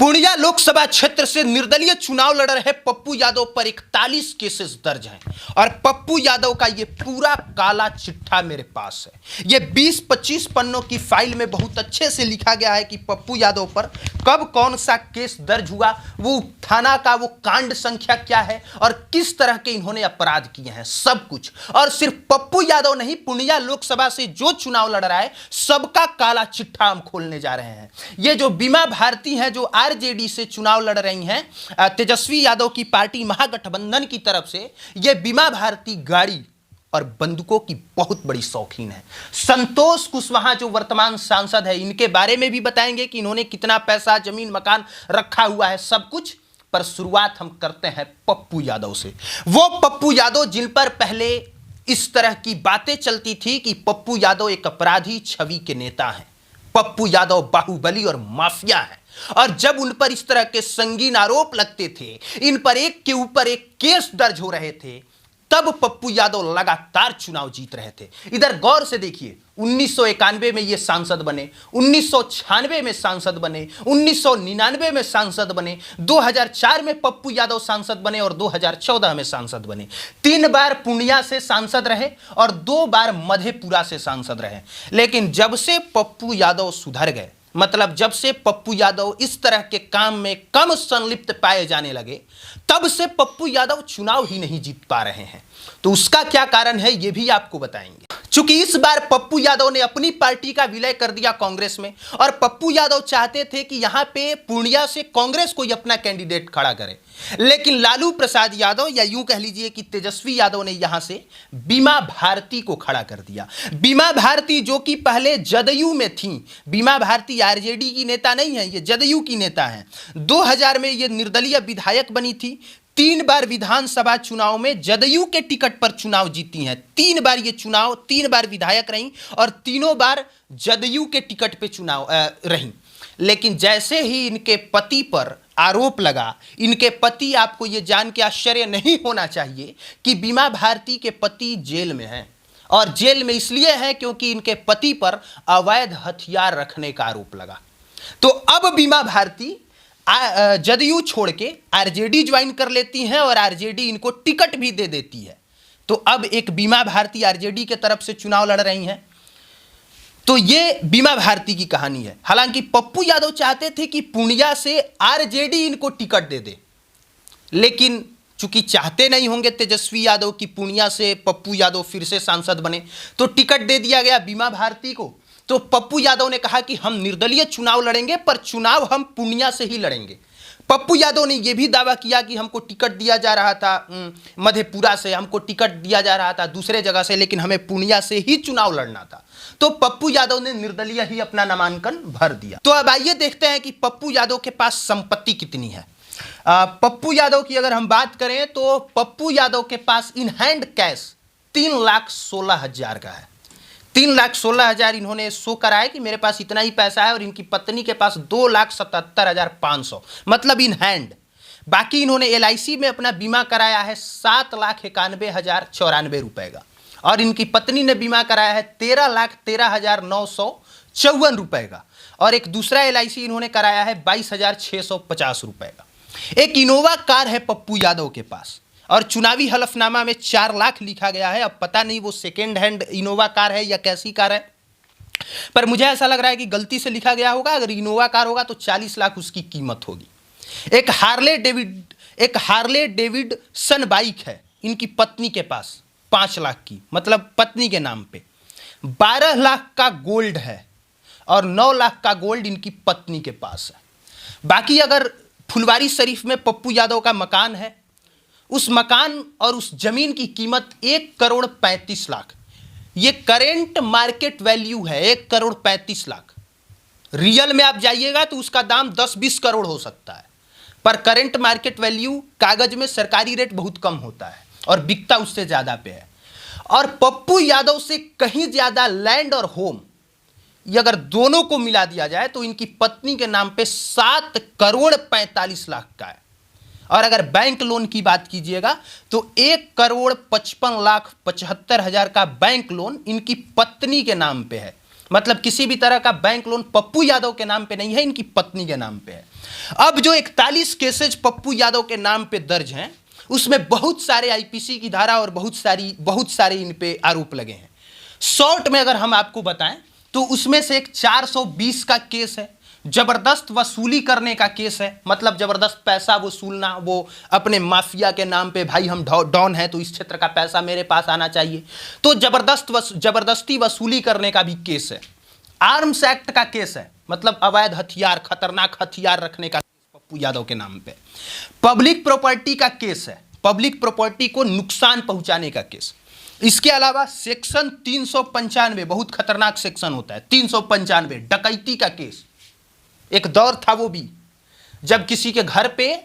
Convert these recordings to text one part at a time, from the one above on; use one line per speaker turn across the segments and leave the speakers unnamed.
पूर्णिया लोकसभा क्षेत्र से निर्दलीय चुनाव लड़ रहे पप्पू यादव पर 41 केसेस दर्ज हैं और पप्पू यादव का ये पूरा काला चिट्ठा मेरे पास है। ये 20-25 पन्नों की फाइल में बहुत अच्छे से लिखा गया है कि पप्पू यादव पर कब कौन सा केस दर्ज हुआ, वो थाना का वो कांड संख्या क्या है और किस तरह के इन्होंने अपराध किए हैं, सब कुछ। और सिर्फ पप्पू यादव नहीं, पूर्णिया लोकसभा से जो चुनाव लड़ रहा है सबका काला चिट्ठा हम खोलने जा रहे हैं। ये जो बीमा भारती है, जो आरजेडी से चुनाव लड़ रही हैं, तेजस्वी यादव की पार्टी महागठबंधन की तरफ से, ये बीमा भारती गाड़ी और बंदूकों की बहुत बड़ी शौकीन है। संतोष कुशवाहा जो वर्तमान सांसद है, इनके बारे में भी बताएंगे कि इन्होंने कितना पैसा, जमीन, मकान रखा हुआ है, सब कुछ। पर शुरुआत हम करते हैं पप्पू यादव से। वो पप्पू यादव जिन पर पहले इस तरह की बातें चलती थी कि पप्पू यादव एक अपराधी छवि के नेता हैं, पप्पू यादव बाहुबली और माफिया है। और जब उन पर इस तरह के संगीन आरोप लगते थे, इन पर एक के ऊपर एक केस दर्ज हो रहे थे, तब पप्पू यादव लगातार चुनाव जीत रहे थे। इधर गौर से देखिए, 1991 में ये सांसद बने, 1996 में सांसद बने, 1999 में सांसद बने, 2004 में पप्पू यादव सांसद बने और 2014 में सांसद बने। 3 बार पूर्णिया से सांसद रहे और 2 बार मधेपुरा से सांसद रहे। लेकिन जब से पप्पू यादव सुधर गए, मतलब जब से पप्पू यादव इस तरह के काम में कम संलिप्त पाए जाने लगे, तब से पप्पू यादव चुनाव ही नहीं जीत पा रहे हैं। तो उसका क्या कारण है, यह भी आपको बताएंगे। चूंकि इस बार पप्पू यादव ने अपनी पार्टी का विलय कर दिया कांग्रेस में, और पप्पू यादव चाहते थे कि यहां पे पूर्णिया से कांग्रेस कोई अपना कैंडिडेट खड़ा करे, लेकिन लालू प्रसाद यादव, या यूं कह लीजिए कि तेजस्वी यादव ने यहां से बीमा भारती को खड़ा कर दिया। बीमा भारती जो कि पहले जदयू में थी, बीमा भारती आरजेडी की नेता नहीं है, ये जदयू की नेता है। 2000 में ये निर्दलीय विधायक बनी थी। 3 बार विधानसभा चुनाव में जदयू के टिकट पर चुनाव जीती हैं। 3 बार ये चुनाव, 3 बार विधायक रहीं और तीनों बार जदयू के टिकट पे चुनाव रहीं। लेकिन जैसे ही इनके पति पर आरोप लगा, इनके पति, आपको ये जान के आश्चर्य नहीं होना चाहिए कि बीमा भारती के पति जेल में हैं, और जेल में इसलिए हैं क्योंकि इनके पति पर अवैध हथियार रखने का आरोप लगा। तो अब बीमा भारती जदयू छोड़ के आरजेडी ज्वाइन कर लेती हैं और आरजेडी इनको टिकट भी दे देती है। तो अब एक बीमा भारती आरजेडी के तरफ से चुनाव लड़ रही हैं। तो ये बीमा भारती की कहानी है। हालांकि पप्पू यादव चाहते थे कि पूर्णिया से आरजेडी इनको टिकट दे दे, लेकिन चूंकि चाहते नहीं होंगे तेजस्वी यादव की पूर्णिया से पप्पू यादव फिर से सांसद बने, तो टिकट दे दिया गया बीमा भारती को। तो पप्पू यादव ने कहा कि हम निर्दलीय चुनाव लड़ेंगे, पर चुनाव हम पूर्णिया से ही लड़ेंगे। पप्पू यादव ने यह भी दावा किया कि हमको टिकट दिया जा रहा था मधेपुरा से, हमको टिकट दिया जा रहा था दूसरे जगह से, लेकिन हमें पूर्णिया से ही चुनाव लड़ना था। तो पप्पू यादव ने निर्दलीय ही अपना नामांकन भर दिया। तो अब आइए देखते हैं कि पप्पू यादव के पास संपत्ति कितनी है। पप्पू यादव की अगर हम बात करें तो पप्पू यादव के पास इन हैंड कैश 3,16,000 का है। 3,16,000 इन्होंने शो कराया कि मेरे पास इतना ही पैसा है, और इनकी पत्नी के पास 2,77,500, मतलब इन हैंड। बाकी इन्होंने LIC में अपना बीमा कराया है 7,91,094 रुपए का, और इनकी पत्नी ने बीमा कराया है 13,13,954 रुपए का, और एक दूसरा LIC इन्होंने कराया है 22,650 रुपए का। एक इनोवा कार है पप्पू यादव के पास, और चुनावी हलफनामा में 4 लाख लिखा गया है। अब पता नहीं वो सेकेंड हैंड इनोवा कार है या कैसी कार है, पर मुझे ऐसा लग रहा है कि गलती से लिखा गया होगा। अगर इनोवा कार होगा तो 40 लाख उसकी कीमत होगी। एक हार्ले डेविडसन बाइक है इनकी पत्नी के पास 5 लाख की, मतलब पत्नी के नाम पे। 12 लाख का गोल्ड है और 9 लाख का गोल्ड इनकी पत्नी के पास है। बाकी अगर फुलवारी शरीफ में पप्पू यादव का मकान है, उस मकान और उस जमीन की कीमत 1,35,00,000। ये करेंट मार्केट वैल्यू है 1,35,00,000। रियल में आप जाइएगा तो उसका दाम 10-20 करोड़ हो सकता है, पर करेंट मार्केट वैल्यू कागज में सरकारी रेट बहुत कम होता है और बिकता उससे ज्यादा पे है। और पप्पू यादव से कहीं ज्यादा लैंड और होम, ये अगर दोनों को मिला दिया जाए तो इनकी पत्नी के नाम पे 7,45,00,000 का है। और अगर बैंक लोन की बात कीजिएगा तो 1,55,75,000 का बैंक लोन इनकी पत्नी के नाम पे है। मतलब किसी भी तरह का बैंक लोन पप्पू यादव के नाम पे नहीं है, इनकी पत्नी के नाम पे है। अब जो 41 केसेज पप्पू यादव के नाम पे दर्ज हैं, उसमें बहुत सारे आईपीसी की धारा और बहुत सारे इन पे आरोप लगे हैं। शॉर्ट में अगर हम आपको बताएं तो उसमें से एक 420 का केस है, जबरदस्त वसूली करने का केस है, मतलब जबरदस्त पैसा वसूलना, वो अपने माफिया के नाम पे, भाई हम डॉन है तो इस क्षेत्र का पैसा मेरे पास आना चाहिए, तो जबरदस्ती वसूली करने का भी केस है। आर्म्स एक्ट का केस है, मतलब अवैध हथियार, खतरनाक हथियार रखने का पप्पू यादव के नाम पे। पब्लिक प्रॉपर्टी का केस है, पब्लिक प्रॉपर्टी को नुकसान पहुंचाने का केस। इसके अलावा सेक्शन 395, बहुत खतरनाक सेक्शन होता है 395, डकैती का केस। एक दौर था वो भी जब किसी के घर पे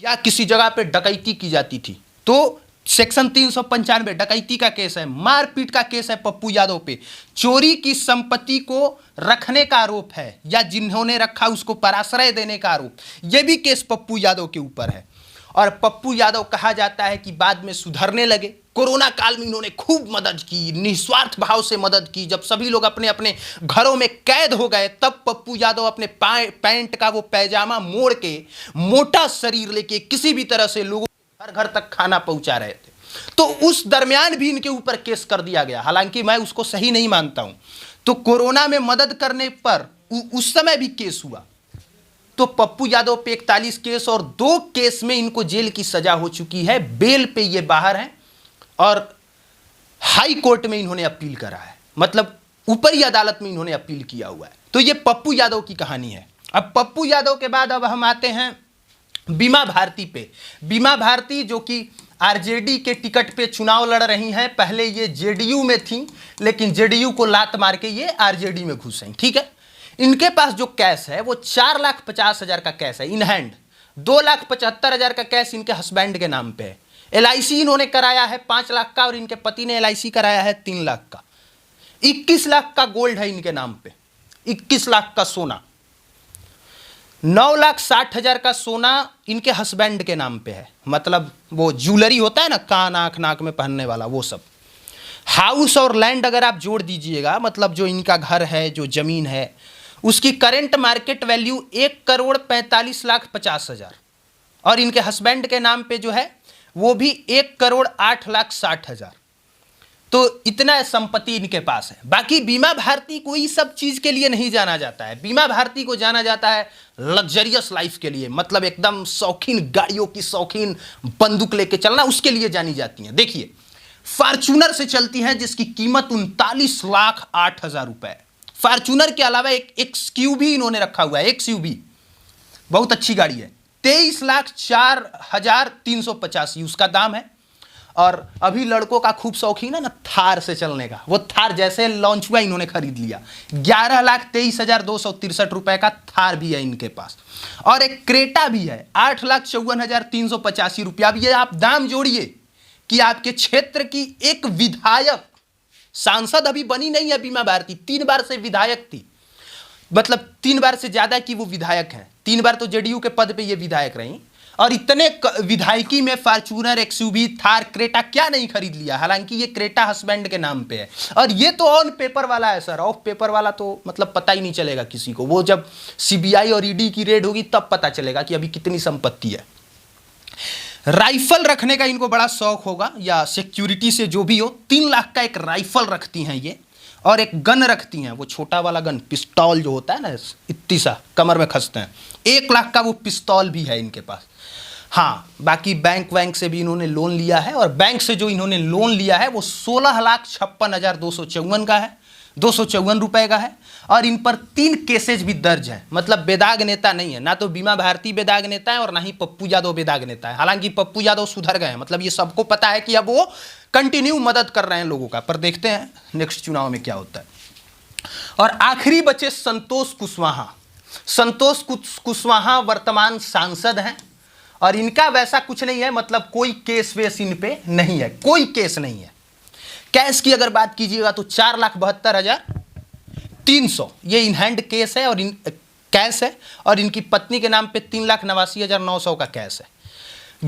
या किसी जगह पे डकैती की जाती थी, तो सेक्शन 395 डकैती का केस है। मारपीट का केस है पप्पू यादव पे। चोरी की संपत्ति को रखने का आरोप है या जिन्होंने रखा उसको पराश्रय देने का आरोप, यह भी केस पप्पू यादव के ऊपर है। और पप्पू यादव कहा जाता है कि बाद में सुधरने लगे। कोरोना काल में इन्होंने खूब मदद की, निस्वार्थ भाव से मदद की। जब सभी लोग अपने अपने घरों में कैद हो गए, तब पप्पू यादव अपने पैंट का वो पैजामा मोड़ के, मोटा शरीर लेके किसी भी तरह से लोगों को घर घर तक खाना पहुंचा रहे थे। तो उस दरमियान भी इनके ऊपर केस कर दिया गया, हालांकि मैं उसको सही नहीं मानता हूं। तो कोरोना में मदद करने पर उस समय भी केस हुआ। तो पप्पू यादव पे 41 केस और 2 केस में इनको जेल की सजा हो चुकी है। बेल पे ये बाहर हैं और हाई कोर्ट में इन्होंने अपील करा है, मतलब ऊपरी अदालत में इन्होंने अपील किया हुआ है। तो ये पप्पू यादव की कहानी है। अब पप्पू यादव के बाद अब हम आते हैं बीमा भारती पे। बीमा भारती जो कि आरजेडी के टिकट पे चुनाव लड़ रही हैं। पहले ये जेडीयू में थी, लेकिन जेडीयू को लात मार के ये आरजेडी में घुस गई, ठीक है। इनके पास जो कैश है वो 4,50,000 का कैश है इन हैंड। 2,75,000 का कैश इनके हस्बैंड के नाम पे है। एलआईसी इन्होंने कराया है 5 लाख का और इनके पति ने एलआईसी कराया है 3 लाख का। 21 लाख का गोल्ड है इनके नाम पे, 21 लाख का सोना, 9,60,000 का सोना इनके हस्बैंड के नाम पे है, मतलब वो ज्वेलरी होता है ना, कान आंख नाक में पहनने वाला, वो सब। हाउस और लैंड अगर आप जोड़ दीजिएगा, मतलब जो इनका घर है, जो जमीन है, उसकी करंट मार्केट वैल्यू 1,45,50,000 और इनके हस्बैंड के नाम पे जो है वो भी 1,08,60,000। तो इतना संपत्ति इनके पास है। बाकी बीमा भारती को इस सब चीज के लिए नहीं जाना जाता है। बीमा भारती को जाना जाता है लग्जरियस लाइफ के लिए, मतलब एकदम शौकीन गाड़ियों की शौकीन, बंदूक लेके चलना, उसके लिए जानी जाती हैं। देखिए, फॉर्च्यूनर से चलती हैं जिसकी कीमत 39,08,000 रुपए। फॉर्च्यूनर के अलावा एक एक्सक्यूवी इन्होंने रखा हुआ है, एक्सयूवी बहुत अच्छी गाड़ी है, 23,04,385 उसका दाम है। और अभी लड़कों का खूब शौकीन है ना थार से चलने का, वो थार जैसे लॉन्च हुआ इन्होंने खरीद लिया। 11,23,263 रुपए का थार भी है इनके पास। और एक क्रेटा भी है 8,54,385 रुपया। अब ये आप दाम जोड़िए कि आपके क्षेत्र की एक विधायक, सांसद अभी बनी नहीं है बीमा भारती, 3 बार से विधायक थी, मतलब 3 बार से ज्यादा की वो विधायक हैं। 3 बार तो जेडीयू के पद पे ये विधायक रही, और इतने विधायकी में फॉर्च्यूनर, एक्सयूवी, थार, क्रेटा क्या नहीं खरीद लिया। हालांकि ये क्रेटा हस्बैंड के नाम पे है और ये तो ऑन पेपर वाला है सर। ऑफ पेपर वाला तो मतलब पता ही नहीं चलेगा किसी को, वो जब सीबीआई और ईडी की रेड होगी तब पता चलेगा कि अभी कितनी संपत्ति है। राइफल रखने का इनको बड़ा शौक होगा, या सिक्योरिटी से जो भी हो। 3 लाख का एक राइफल रखती हैं ये, और एक गन रखती हैं, वो छोटा वाला गन, पिस्तौल जो होता है ना, इतनी सा कमर में खसते हैं, 1 लाख का वो पिस्तौल भी है इनके पास। हाँ, बाकी बैंक से भी इन्होंने लोन लिया है, और बैंक से जो इन्होंने लोन लिया है वो 16,56,254 का है, 254 रुपए का है। और इन पर 3 केसेज भी दर्ज हैं, मतलब बेदाग नेता नहीं है, ना तो बीमा भारती बेदाग नेता है और ना ही पप्पू यादव बेदाग नेता है। हालांकि पप्पू यादव सुधर गए हैं, मतलब ये सबको पता है कि अब वो कंटिन्यू मदद कर रहे हैं लोगों का, पर देखते हैं नेक्स्ट चुनाव में क्या होता है। और आखिरी बचे संतोष कुशवाहा। संतोष कुशवाहा वर्तमान सांसद हैं और इनका वैसा कुछ नहीं है, मतलब कोई केस वेस इन पे नहीं है, कोई केस नहीं है। कैश की अगर बात कीजिएगा तो 4,72,300 ये इन हैंड केस है और कैश है, और इनकी पत्नी के नाम पे 3,89,900 का कैश है।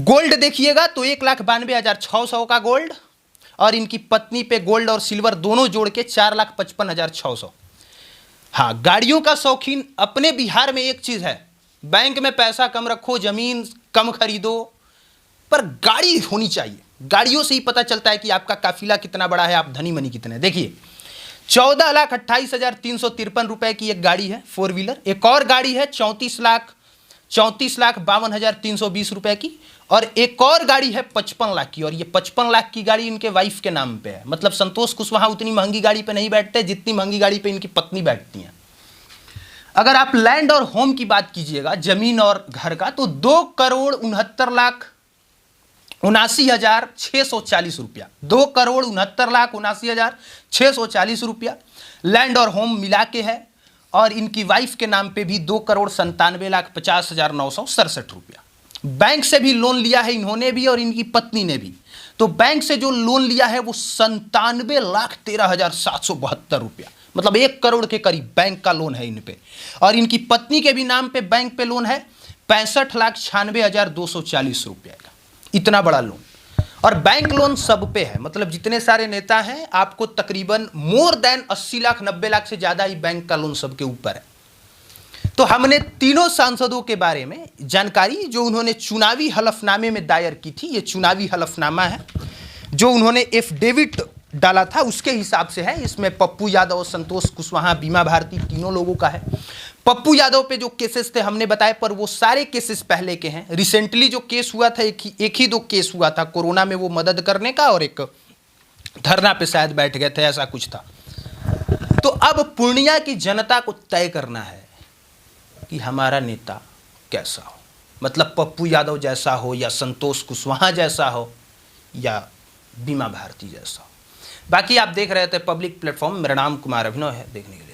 गोल्ड देखिएगा तो 1,92,600 का गोल्ड, और इनकी पत्नी पे गोल्ड और सिल्वर दोनों जोड़ के 4,55,600। हाँ, गाड़ियों का शौकीन अपने बिहार में एक चीज है, बैंक में पैसा कम रखो, जमीन कम खरीदो, पर गाड़ी होनी चाहिए। गाड़ियों से ही पता चलता है कि आपका काफिला कितना बड़ा है, आप धनी मनी कितने। देखिए 14,28,353 रुपए की एक गाड़ी है 4 व्हीलर। एक और गाड़ी है 34,52,320 रुपए की, और एक और गाड़ी है 55 लाख की। और ये 55 लाख की गाड़ी इनके वाइफ के नाम पे है। मतलब संतोष कुशवाहा उतनी महंगी गाड़ी पे नहीं बैठते जितनी महंगी गाड़ी पे इनकी पत्नी बैठती हैं। अगर आप लैंड और होम की बात कीजिएगा, जमीन और घर का, तो 2,69,79,640 रुपया, 2,69,79,640 रुपया लैंड और होम मिला के है। और इनकी वाइफ के नाम पे भी 2,97,50,967 रुपया। बैंक से भी लोन लिया है इन्होंने भी और इनकी पत्नी ने भी। तो बैंक से जो लोन लिया है वो 97,13,772 रुपया, मतलब 1 करोड़ के करीब बैंक का लोन है इन पे। और इनकी पत्नी के भी नाम पे बैंक पे लोन है 65,96,240 रुपया का, इतना बड़ा लोन। और बैंक लोन सब पे है, मतलब जितने सारे नेता हैं आपको तकरीबन मोर देन 80 लाख 90 लाख से ज्यादा ही बैंक का लोन सबके ऊपर है। तो हमने तीनों सांसदों के बारे में जानकारी जो उन्होंने चुनावी हलफनामे में दायर की थी, ये चुनावी हलफनामा है जो उन्होंने एफिडेविट डाला था उसके हिसाब से है। इसमें पप्पू यादव, संतोष कुशवाहा, बीमा भारती तीनों लोगों का है। पप्पू यादव पे जो केसेस थे हमने बताए, पर वो सारे केसेस पहले के हैं। रिसेंटली जो केस हुआ था एक ही 2 केस हुआ था, कोरोना में वो मदद करने का और एक धरना पे शायद बैठ गए थे, ऐसा कुछ था। तो अब पूर्णिया की जनता को तय करना है कि हमारा नेता कैसा हो, मतलब पप्पू यादव जैसा हो या संतोष कुशवाहा जैसा हो या बीमा भारती जैसा हो। बाकी आप देख रहे थे पब्लिक प्लेटफॉर्म। मेरा नाम कुमार अभिनव है, देखने के लिए।